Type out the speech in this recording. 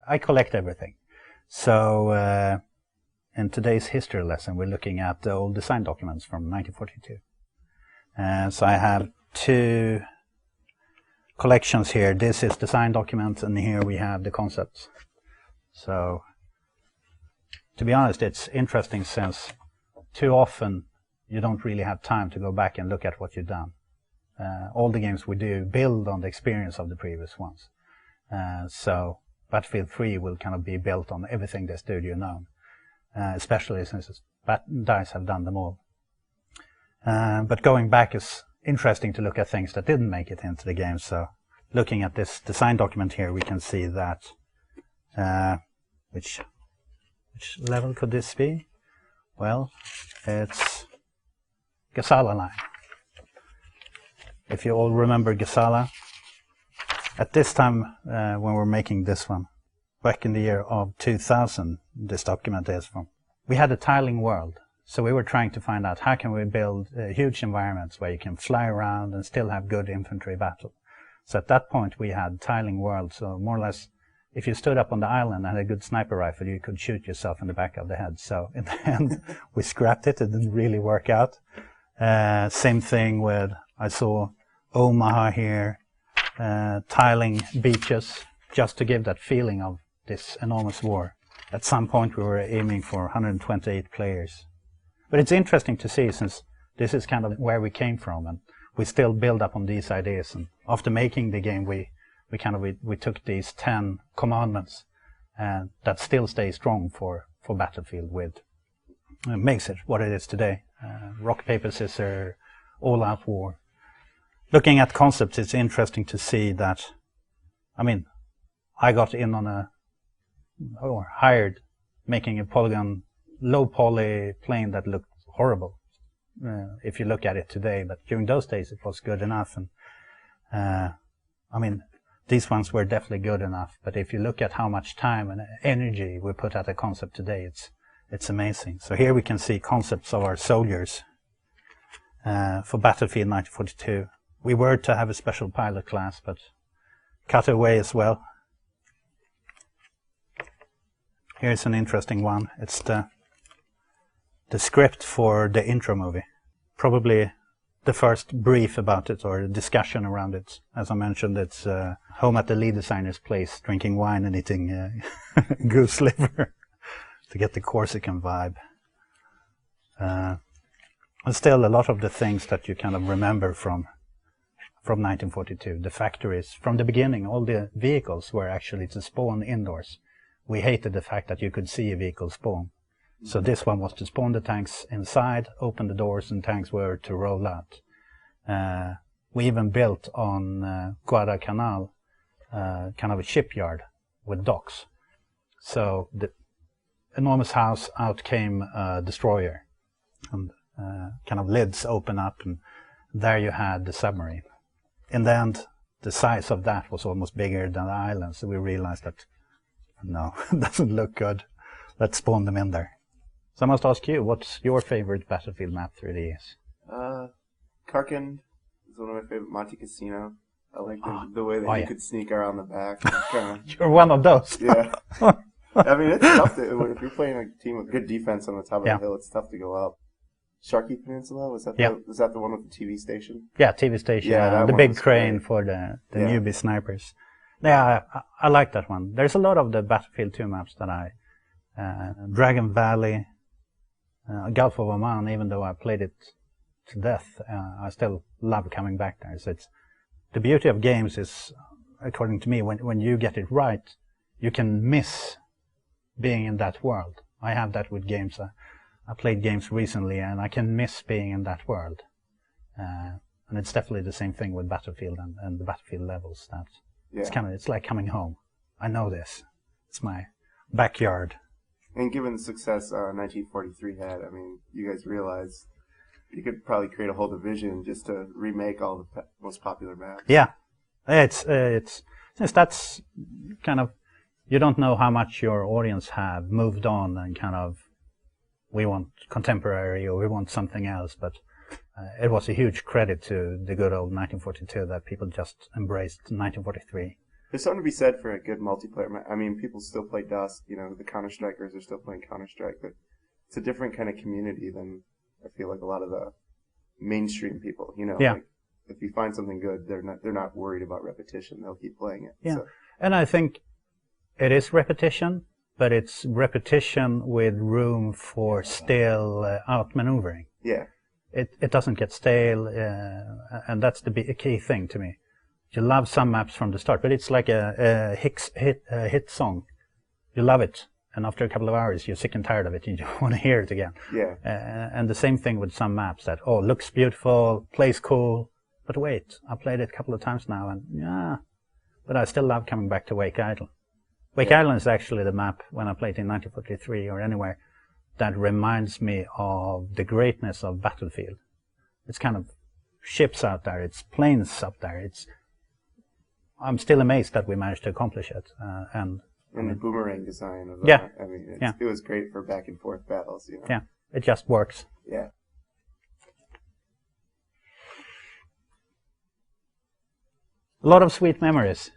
I collect everything. So in today's history lesson, we're looking at the old design documents from 1942. So I have two collections here. This is design documents, and here we have the concepts. So to be honest, it's interesting since too often you don't really have time to go back and look at what you've done. All the games we do build on the experience of the previous ones. So Battlefield 3 will kind of be built on everything the studio known, especially since DICE have done them all. But going back is interesting to look at things that didn't make it into the game. So looking at this design document here, we can see that which level could this be? Well, it's Gazala line. If you all remember Gazala, at this time when we're making this one, back in the year of 2000, this document is from, we had a tiling world. So we were trying to find out how can we build huge environments where you can fly around and still have good infantry battle. So at that point we had tiling world, so more or less if you stood up on the island and had a good sniper rifle, you could shoot yourself in the back of the head. So in the end we scrapped it, it didn't really work out. Same thing with, I saw Omaha here, tiling beaches, just to give that feeling of this enormous war. At some point we were aiming for 128 players. But it's interesting to see, since this is kind of where we came from, and we still build up on these ideas. And after making the game, we took these 10 commandments, and that still stay strong for Battlefield. With makes it what it is today. Rock, paper, scissors, all-out war. Looking at concepts, it's interesting to see that. I mean, I got in on or hired making a polygon, low poly plane that looked horrible if you look at it today, but during those days it was good enough. And I mean, these ones were definitely good enough, but if you look at how much time and energy we put at a concept today, it's amazing. So here we can see concepts of our soldiers for Battlefield 1942. We were to have a special pilot class, but cut away as well. Here's an interesting one. It's the script for the intro movie. Probably the first brief about it, or discussion around it. As I mentioned, it's home at the lead designer's place, drinking wine and eating goose liver to get the Corsican vibe. And still a lot of the things that you kind of remember from 1942. The factories, from the beginning, all the vehicles were actually to spawn indoors. We hated the fact that you could see a vehicle spawn. So this one was to spawn the tanks inside, open the doors, and tanks were to roll out. We even built on Guadalcanal kind of a shipyard with docks. So the enormous house, out came a destroyer, and kind of lids open up, and there you had the submarine. In the end, the size of that was almost bigger than the island, so we realized that no, it doesn't look good. Let's spawn them in there. So I must ask you, what's your favorite Battlefield map through the years? Karkin is one of my favorite. Monte Cassino. I like the way that you could sneak around the back. You're one of those. Yeah. I mean, it's tough if you're playing a team with good defense on the top of the hill, it's tough to go up. Sharkey Peninsula, was that the one with the TV station? Yeah, TV station. Yeah, the big crane for the newbie snipers. Yeah, I like that one. There's a lot of the Battlefield 2 maps that Dragon Valley, Gulf of Oman, even though I played it to death, I still love coming back there. So the beauty of games is, according to me, when you get it right, you can miss being in that world. I have that with games. I played games recently, and I can miss being in that world. And it's definitely the same thing with Battlefield and the Battlefield levels. It's like coming home. I know this. It's my backyard. And given the success 1943 had, I mean, you guys realize you could probably create a whole division just to remake all the most popular maps. Yeah, it's since that's kind of, you don't know how much your audience have moved on and kind of, we want contemporary or we want something else, but it was a huge credit to the good old 1942 that people just embraced 1943. There's something to be said for a good multiplayer. I mean, people still play Dust. You know, the Counter-Strikers are still playing Counter-Strike, but it's a different kind of community than I feel like a lot of the mainstream people. You know, Yeah. like if you find something good, they're not worried about repetition. They'll keep playing it. Yeah, So. and I think it is repetition, but it's repetition with room for still outmaneuvering. Yeah. It doesn't get stale, and that's the key thing to me. You love some maps from the start, but it's like a hit song. You love it, and after a couple of hours, you're sick and tired of it, and you want to hear it again. Yeah. And the same thing with some maps that, oh, looks beautiful, plays cool, but wait, I played it a couple of times now, and yeah, but I still love coming back to Wake Island. Wake Island is actually the map, when I played in 1943 or anywhere, that reminds me of the greatness of Battlefield. It's kind of ships out there, it's planes up there, I'm still amazed that we managed to accomplish it. And the boomerang design of that. Yeah. I mean, it was great for back and forth battles, you know. Yeah, it just works. Yeah. A lot of sweet memories.